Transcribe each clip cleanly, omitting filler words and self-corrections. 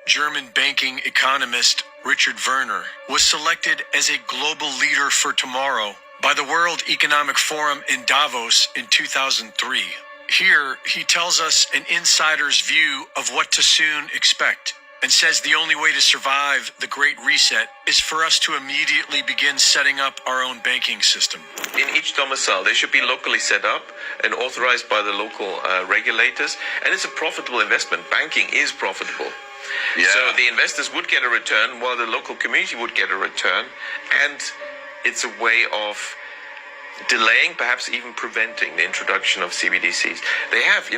German banking economist Richard Werner was selected as a global leader for tomorrow by the World Economic Forum in Davos in 2003. Here, he tells us an insider's view of what to soon expect, and says the only way to survive the Great Reset is for us to immediately begin setting up our own banking system. In each domicile, they should be locally set up and authorized by the local regulators, and it's a profitable investment. Banking is profitable. Yeah. So the investors would get a return while the local community would get a return, and it's a way of delaying, perhaps even preventing the introduction of CBDCs. They have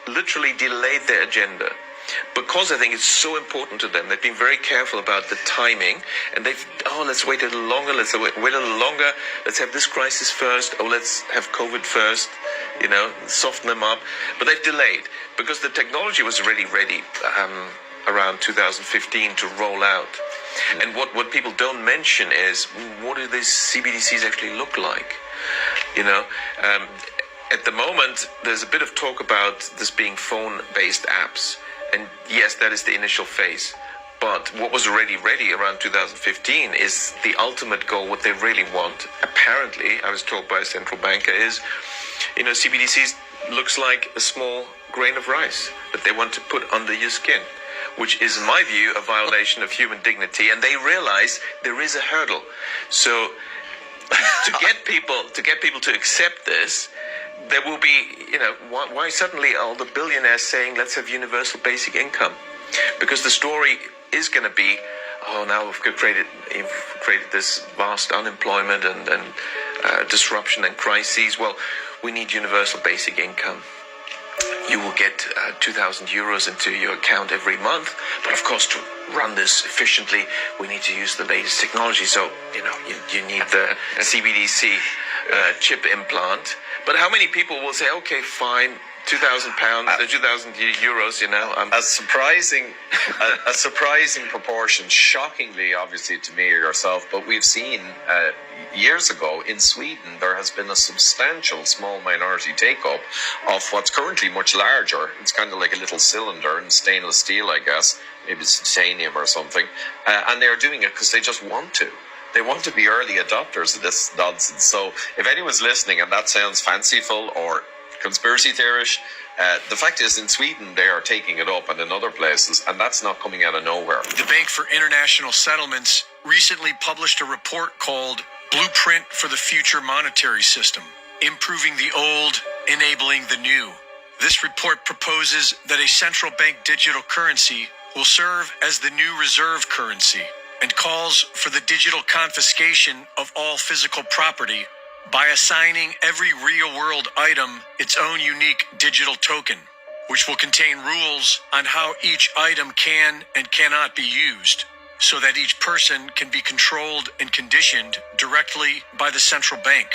literally delayed their agenda because I think it's so important to them. They've been very careful about the timing, and let's wait a little longer, let's have this crisis first, let's have COVID first, soften them up. But they've delayed because the technology was already ready around 2015 to roll out. And what people don't mention is, what do these CBDCs actually look like? At the moment, there's a bit of talk about this being phone-based apps. And yes, that is the initial phase. But what was already ready around 2015 is the ultimate goal. What they really want, apparently, I was told by a central banker, is, CBDCs looks like a small grain of rice that they want to put under your skin, which is, in my view, a violation of human dignity. And they realize there is a hurdle. So to get people to accept this, there will be, why suddenly all the billionaires saying, let's have universal basic income? Because the story is going to be, now we've created this vast unemployment and disruption and crises. Well, we need universal basic income. You will get 2,000 euros into your account every month. But of course, to run this efficiently, we need to use the latest technology. So, you need the CBDC chip implant. But how many people will say, okay, fine, £2,000, 2,000 euros, A surprising proportion, shockingly, obviously, to me or yourself, but we've seen years ago in Sweden, there has been a substantial small minority take-up of what's currently much larger. It's kind of like a little cylinder in stainless steel, I guess. Maybe it's titanium or something. And they're doing it because they just want to. They want to be early adopters of this nonsense. So if anyone's listening and that sounds fanciful or conspiracy theorish, the fact is, in Sweden, they are taking it up, and in other places, and that's not coming out of nowhere. The Bank for International Settlements recently published a report called Blueprint for the Future Monetary System, Improving the Old, Enabling the New. This report proposes that a central bank digital currency will serve as the new reserve currency, and calls for the digital confiscation of all physical property by assigning every real-world item its own unique digital token, which will contain rules on how each item can and cannot be used, so that each person can be controlled and conditioned directly by the central bank.